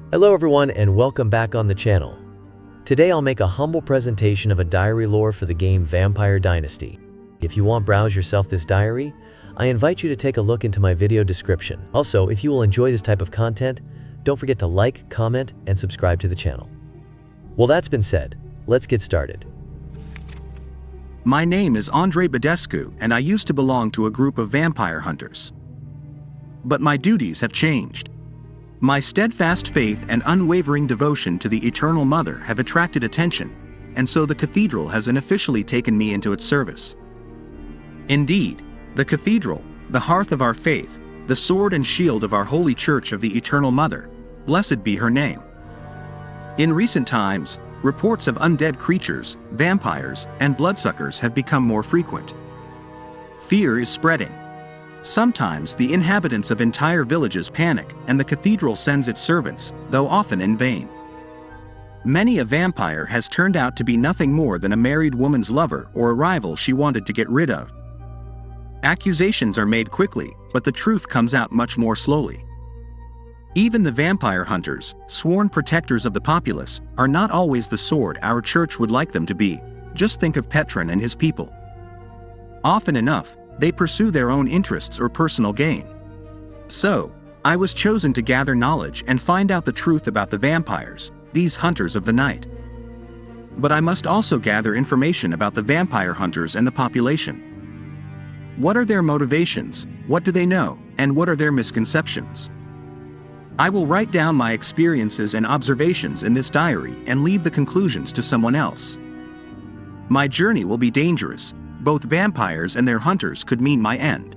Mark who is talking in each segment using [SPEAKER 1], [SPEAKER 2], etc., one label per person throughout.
[SPEAKER 1] Hello everyone and welcome back on the channel. Today I'll make a humble presentation of a diary lore for the game Vampire Dynasty. If you want to browse yourself this diary, I invite you to take a look into my video description. Also, if you will enjoy this type of content, don't forget to like, comment, and subscribe to the channel. Well, that's been said, let's get started.
[SPEAKER 2] My name is Andrei Badescu and I used to belong to a group of vampire hunters. But my duties have changed. My steadfast faith and unwavering devotion to the Eternal Mother have attracted attention, and so the cathedral has unofficially taken me into its service. Indeed, the cathedral, the hearth of our faith, the sword and shield of our holy church of the Eternal Mother, blessed be her name. In recent times, reports of undead creatures, vampires, and bloodsuckers have become more frequent. Fear is spreading. Sometimes the inhabitants of entire villages panic and the cathedral sends its servants, though often in vain. Many a vampire has turned out to be nothing more than a married woman's lover or a rival she wanted to get rid of. Accusations are made quickly, but the truth comes out much more slowly. Even the vampire hunters, sworn protectors of the populace, are not always the sword our church would like them to be. Just think of Petron and his people. Often enough, they pursue their own interests or personal gain. So, I was chosen to gather knowledge and find out the truth about the vampires, these hunters of the night. But I must also gather information about the vampire hunters and the population. What are their motivations, what do they know, and what are their misconceptions? I will write down my experiences and observations in this diary and leave the conclusions to someone else. My journey will be dangerous. Both vampires and their hunters could mean my end.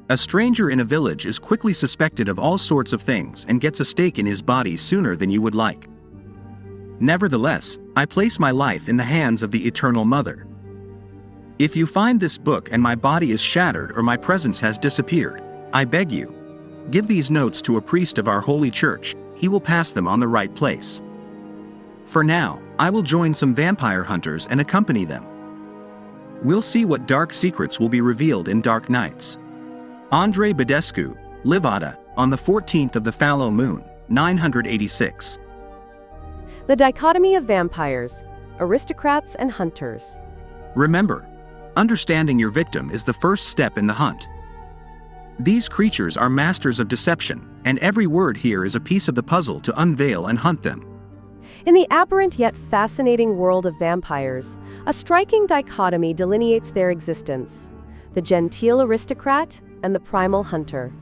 [SPEAKER 2] A stranger in a village is quickly suspected of all sorts of things and gets a stake in his body sooner than you would like. Nevertheless, I place my life in the hands of the Eternal Mother. If you find this book and my body is shattered or my presence has disappeared, I beg you, give these notes to a priest of our holy church. He will pass them on the right place. For now, I will join some vampire hunters and accompany them. We'll see what dark secrets will be revealed in dark nights. Andrei Badescu, Livada, on the 14th of the Fallow moon, 986.
[SPEAKER 3] The Dichotomy of Vampires, Aristocrats and Hunters.
[SPEAKER 2] Remember, understanding your victim is the first step in the hunt. These creatures are masters of deception, and every word here is a piece of the puzzle to unveil and hunt them.
[SPEAKER 3] In the aberrant yet fascinating world of vampires, a striking dichotomy delineates their existence: the genteel aristocrat and the primal hunter.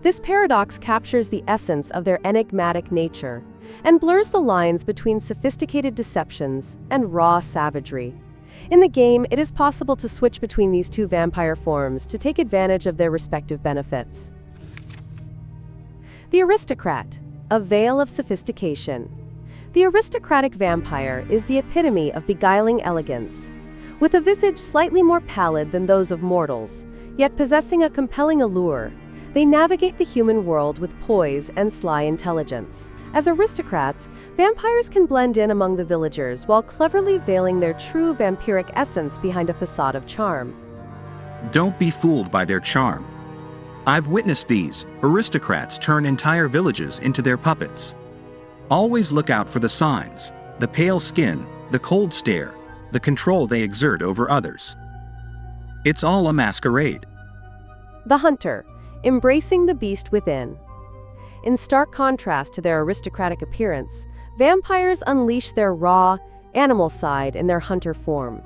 [SPEAKER 3] This paradox captures the essence of their enigmatic nature and blurs the lines between sophisticated deceptions and raw savagery. In the game, it is possible to switch between these two vampire forms to take advantage of their respective benefits. The Aristocrat, a veil of sophistication. The aristocratic vampire is the epitome of beguiling elegance. With a visage slightly more pallid than those of mortals, yet possessing a compelling allure, they navigate the human world with poise and sly intelligence. As aristocrats, vampires can blend in among the villagers while cleverly veiling their true vampiric essence behind a facade of charm.
[SPEAKER 2] Don't be fooled by their charm. I've witnessed these aristocrats turn entire villages into their puppets. Always look out for the signs: the pale skin, the cold stare, the control they exert over others. It's all a masquerade.
[SPEAKER 3] The Hunter, embracing the beast within. In stark contrast to their aristocratic appearance, vampires unleash their raw, animal side in their hunter form.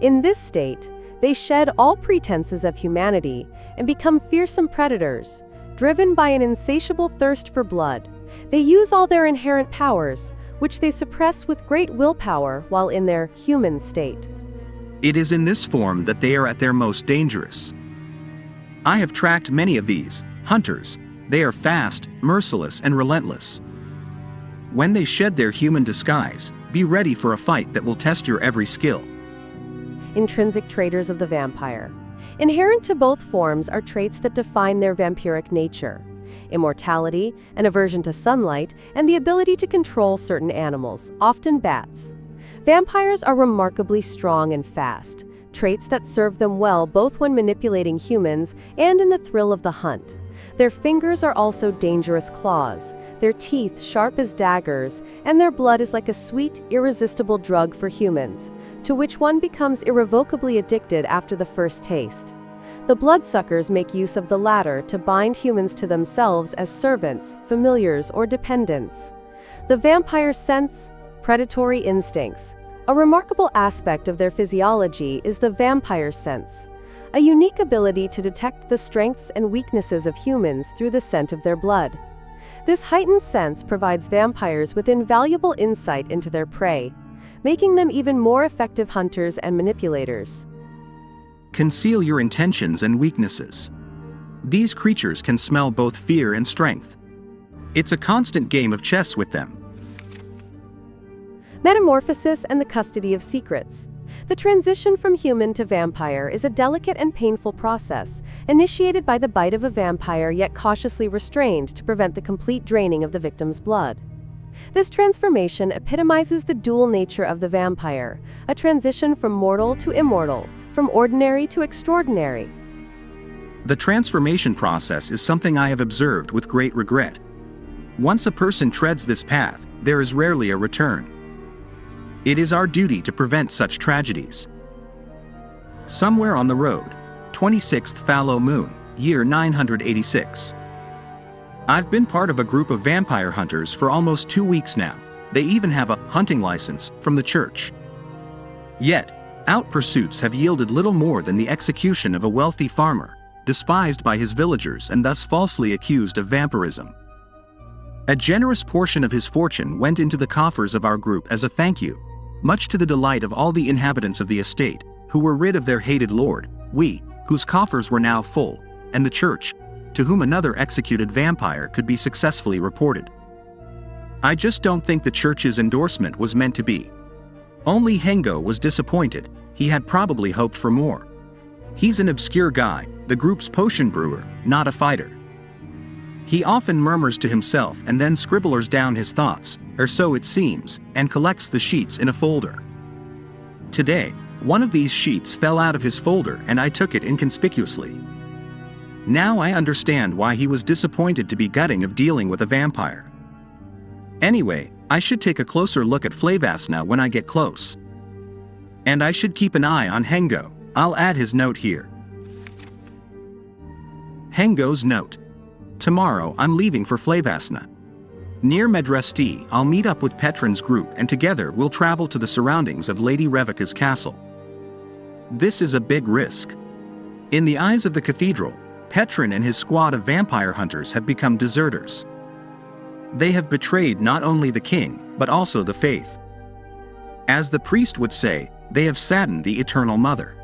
[SPEAKER 3] In this state, they shed all pretenses of humanity and become fearsome predators, driven by an insatiable thirst for blood. They use all their inherent powers, which they suppress with great willpower while in their human state.
[SPEAKER 2] It is in this form that they are at their most dangerous. I have tracked many of these hunters. They are fast, merciless, and relentless. When they shed their human disguise, be ready for a fight that will test your every skill.
[SPEAKER 3] Intrinsic traitors of the vampire. Inherent to both forms are traits that define their vampiric nature: immortality, an aversion to sunlight, and the ability to control certain animals, often bats. Vampires are remarkably strong and fast, traits that serve them well both when manipulating humans and in the thrill of the hunt. Their fingers are also dangerous claws, their teeth sharp as daggers, and their blood is like a sweet, irresistible drug for humans, to which one becomes irrevocably addicted after the first taste. The bloodsuckers make use of the latter to bind humans to themselves as servants, familiars, or dependents. The vampire sense predatory instincts. A remarkable aspect of their physiology is the vampire sense, a unique ability to detect the strengths and weaknesses of humans through the scent of their blood. This heightened sense provides vampires with invaluable insight into their prey, making them even more effective hunters and manipulators.
[SPEAKER 2] Conceal your intentions and weaknesses. These creatures can smell both fear and strength. It's a constant game of chess with them.
[SPEAKER 3] Metamorphosis and the custody of secrets. The transition from human to vampire is a delicate and painful process, initiated by the bite of a vampire yet cautiously restrained to prevent the complete draining of the victim's blood. This transformation epitomizes the dual nature of the vampire, a transition from mortal to immortal, from ordinary to extraordinary.
[SPEAKER 2] The transformation process is something I have observed with great regret. Once a person treads this path, there is rarely a return. It is our duty to prevent such tragedies. Somewhere on the road, 26th Fallow Moon, year 986. I've been part of a group of vampire hunters for almost 2 weeks now. They even have a hunting license from the church. Yet, out pursuits have yielded little more than the execution of a wealthy farmer, despised by his villagers and thus falsely accused of vampirism. A generous portion of his fortune went into the coffers of our group as a thank you, much to the delight of all the inhabitants of the estate, who were rid of their hated lord, we, whose coffers were now full, and the church, to whom another executed vampire could be successfully reported. I just don't think the church's endorsement was meant to be. Only Hengo was disappointed. He had probably hoped for more. He's an obscure guy, the group's potion brewer, not a fighter. He often murmurs to himself and then scribblers down his thoughts, or so it seems, and collects the sheets in a folder. Today, one of these sheets fell out of his folder and I took it inconspicuously. Now I understand why he was disappointed to be gutting of dealing with a vampire. Anyway, I should take a closer look at Flavasna when I get close. And I should keep an eye on Hengo. I'll add his note here. Hengo's note. Tomorrow I'm leaving for Flavasna. Near Medresti, I'll meet up with Petron's group and together we'll travel to the surroundings of Lady Revica's castle. This is a big risk. In the eyes of the cathedral, Petron and his squad of vampire hunters have become deserters. They have betrayed not only the king, but also the faith. As the priest would say, they have saddened the Eternal Mother.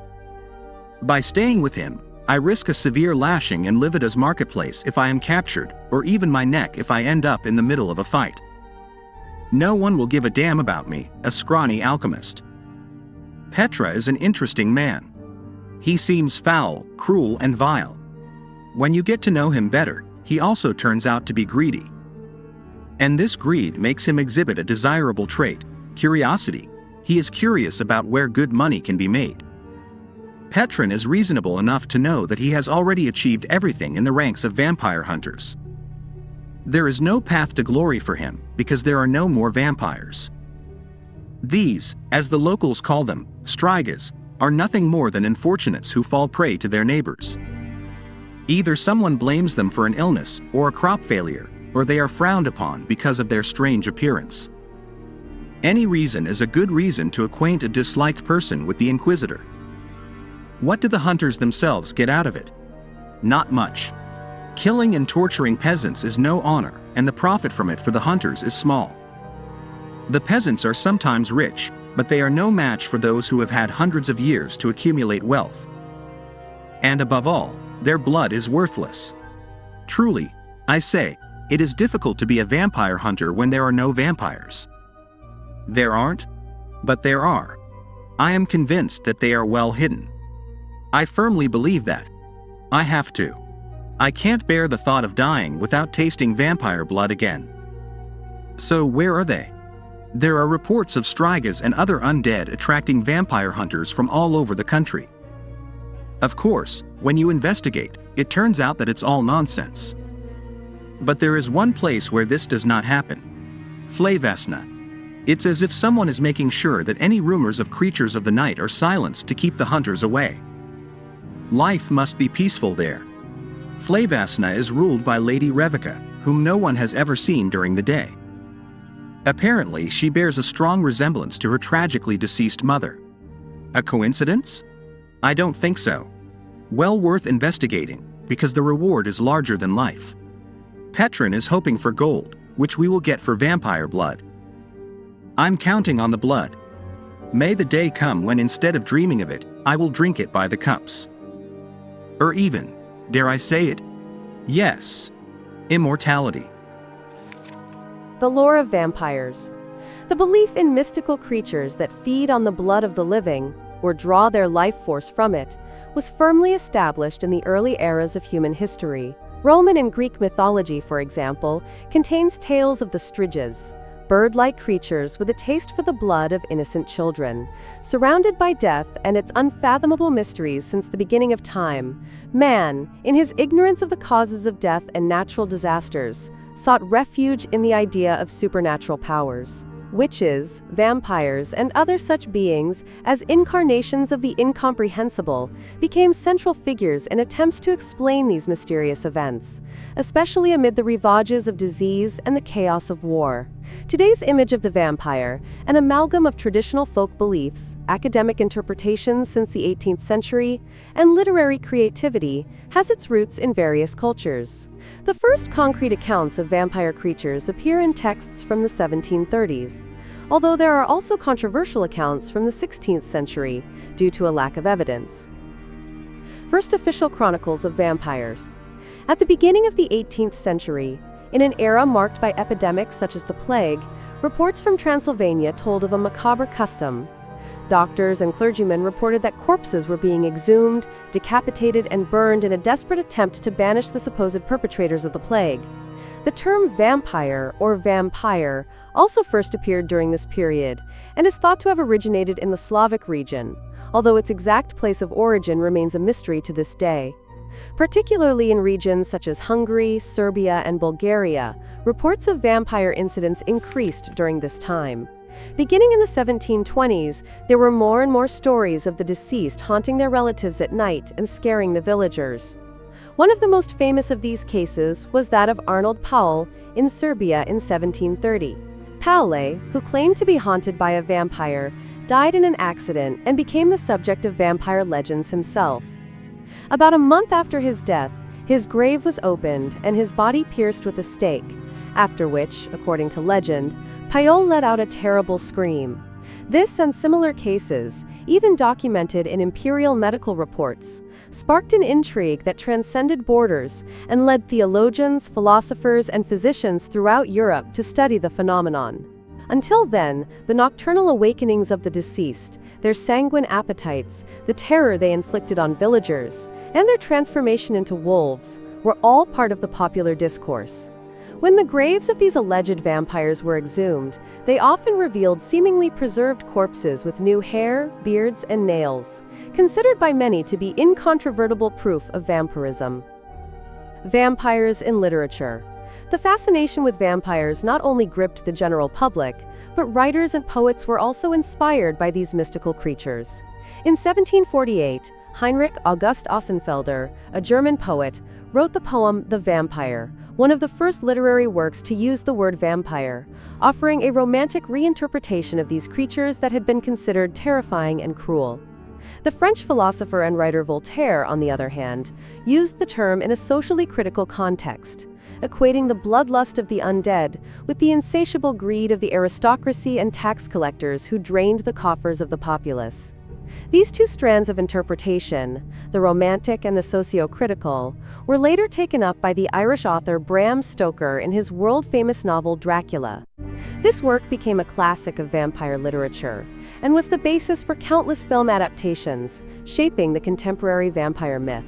[SPEAKER 2] By staying with him, I risk a severe lashing and Livida's marketplace if I am captured, or even my neck if I end up in the middle of a fight. No one will give a damn about me, a scrawny alchemist. Petra is an interesting man. He seems foul, cruel, and vile. When you get to know him better, he also turns out to be greedy. And this greed makes him exhibit a desirable trait, curiosity. He is curious about where good money can be made. Petron is reasonable enough to know that he has already achieved everything in the ranks of vampire hunters. There is no path to glory for him, because there are no more vampires. These, as the locals call them, strigas, are nothing more than unfortunates who fall prey to their neighbors. Either someone blames them for an illness or a crop failure, or they are frowned upon because of their strange appearance. Any reason is a good reason to acquaint a disliked person with the Inquisitor. What do the hunters themselves get out of it? Not much. Killing and torturing peasants is no honor, and the profit from it for the hunters is small. The peasants are sometimes rich, but they are no match for those who have had hundreds of years to accumulate wealth. And above all, their blood is worthless. Truly, I say, it is difficult to be a vampire hunter when there are no vampires. There aren't? But there are. I am convinced that they are well hidden. I firmly believe that. I have to. I can't bear the thought of dying without tasting vampire blood again. So where are they? There are reports of strigas and other undead attracting vampire hunters from all over the country. Of course, when you investigate, it turns out that it's all nonsense. But there is one place where this does not happen. Flavesna. It's as if someone is making sure that any rumors of creatures of the night are silenced to keep the hunters away. Life must be peaceful there. Flavesna is ruled by Lady Revica, whom no one has ever seen during the day. Apparently, she bears a strong resemblance to her tragically deceased mother. A coincidence? I don't think so. Well worth investigating, because the reward is larger than life. Petrin is hoping for gold, which we will get for vampire blood. I'm counting on the blood. May the day come when instead of dreaming of it, I will drink it by the cups. Or even, dare I say it? Yes. Immortality.
[SPEAKER 3] The lore of vampires. The belief in mystical creatures that feed on the blood of the living, or draw their life force from it, was firmly established in the early eras of human history. Roman and Greek mythology, for example, contains tales of the Striges, bird-like creatures with a taste for the blood of innocent children. Surrounded by death and its unfathomable mysteries since the beginning of time, man, in his ignorance of the causes of death and natural disasters, sought refuge in the idea of supernatural powers. Witches, vampires, and other such beings, as incarnations of the incomprehensible, became central figures in attempts to explain these mysterious events, especially amid the ravages of disease and the chaos of war. Today's image of the vampire, an amalgam of traditional folk beliefs, academic interpretations since the 18th century, and literary creativity, has its roots in various cultures. The first concrete accounts of vampire creatures appear in texts from the 1730s, although there are also controversial accounts from the 16th century due to a lack of evidence. First official chronicles of vampires. At the beginning of the 18th century, in an era marked by epidemics such as the plague, reports from Transylvania told of a macabre custom. Doctors and clergymen reported that corpses were being exhumed, decapitated, and burned in a desperate attempt to banish the supposed perpetrators of the plague. The term vampire or vampire also first appeared during this period, and is thought to have originated in the Slavic region, although its exact place of origin remains a mystery to this day. Particularly in regions such as Hungary, Serbia, and Bulgaria, reports of vampire incidents increased during this time. Beginning in the 1720s, there were more and more stories of the deceased haunting their relatives at night and scaring the villagers. One of the most famous of these cases was that of Arnold Paul in Serbia in 1730. Paule, who claimed to be haunted by a vampire, died in an accident and became the subject of vampire legends himself. About a month after his death, his grave was opened and his body pierced with a stake, after which, according to legend, Paul let out a terrible scream. This and similar cases, even documented in imperial medical reports, sparked an intrigue that transcended borders and led theologians, philosophers, and physicians throughout Europe to study the phenomenon. Until then, the nocturnal awakenings of the deceased, their sanguine appetites, the terror they inflicted on villagers, and their transformation into wolves were all part of the popular discourse. When the graves of these alleged vampires were exhumed, they often revealed seemingly preserved corpses with new hair, beards, and nails, considered by many to be incontrovertible proof of vampirism. Vampires in literature. The fascination with vampires not only gripped the general public, but writers and poets were also inspired by these mystical creatures. In 1748, Heinrich August Ossenfelder, a German poet, wrote the poem The Vampire, one of the first literary works to use the word vampire, offering a romantic reinterpretation of these creatures that had been considered terrifying and cruel. The French philosopher and writer Voltaire, on the other hand, used the term in a socially critical context, equating the bloodlust of the undead with the insatiable greed of the aristocracy and tax collectors who drained the coffers of the populace. These two strands of interpretation, the romantic and the socio-critical, were later taken up by the Irish author Bram Stoker in his world-famous novel Dracula. This work became a classic of vampire literature, and was the basis for countless film adaptations, shaping the contemporary vampire myth.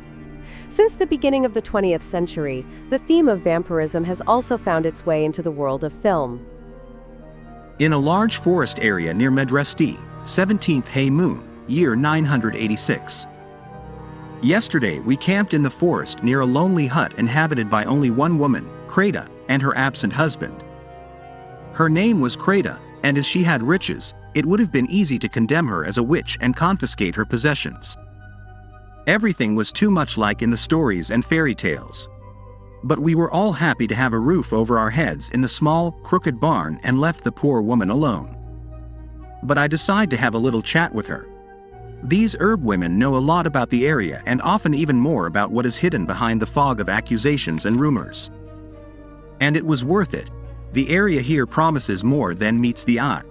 [SPEAKER 3] Since the beginning of the 20th century, the theme of vampirism has also found its way into the world of film.
[SPEAKER 2] In a large forest area near Medresti, 17th Hay Moon, year 986. Yesterday we camped in the forest near a lonely hut inhabited by only one woman, Craita and her absent husband. Her name was Craita, and as she had riches, it would have been easy to condemn her as a witch and confiscate her possessions. Everything was too much like in the stories and fairy tales. But we were all happy to have a roof over our heads in the small, crooked barn and left the poor woman alone. But I decided to have a little chat with her. These herb women know a lot about the area and often even more about what is hidden behind the fog of accusations and rumors. And it was worth it. The area here promises more than meets the eye.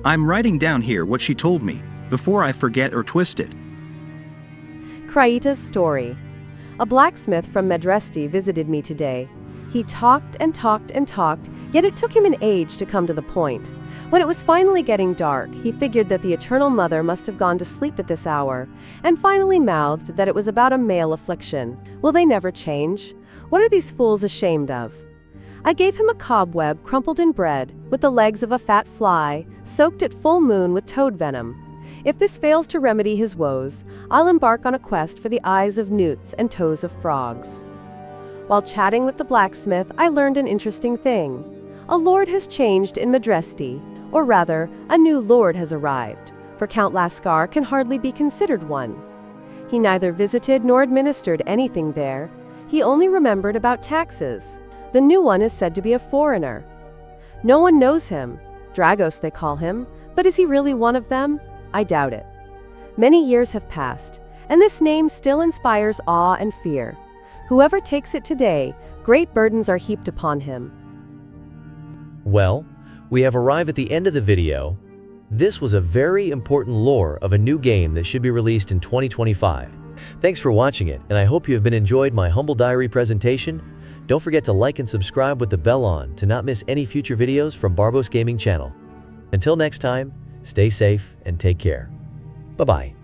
[SPEAKER 2] I'm writing down here what she told me, before I forget or twist it.
[SPEAKER 3] Craita's story. A blacksmith from Medresti visited me today. He talked and talked and talked, yet it took him an age to come to the point. When it was finally getting dark, he figured that the Eternal Mother must have gone to sleep at this hour, and finally mouthed that it was about a male affliction. Will they never change? What are these fools ashamed of? I gave him a cobweb crumpled in bread, with the legs of a fat fly, soaked at full moon with toad venom. If this fails to remedy his woes, I'll embark on a quest for the eyes of newts and toes of frogs. While chatting with the blacksmith, I learned an interesting thing. A lord has changed in Medresti, or rather, a new lord has arrived, for Count Lascar can hardly be considered one. He neither visited nor administered anything there. He only remembered about taxes. The new one is said to be a foreigner. No one knows him. Dragos they call him, but is he really one of them? I doubt it. Many years have passed, and this name still inspires awe and fear. Whoever takes it today, great burdens are heaped upon him.
[SPEAKER 1] Well, we have arrived at the end of the video. This was a very important lore of a new game that should be released in 2025. Thanks for watching it, and I hope you have been enjoyed my humble diary presentation. Don't forget to like and subscribe with the bell on to not miss any future videos from BarbosGaming channel. Until next time, stay safe and take care. Bye-bye.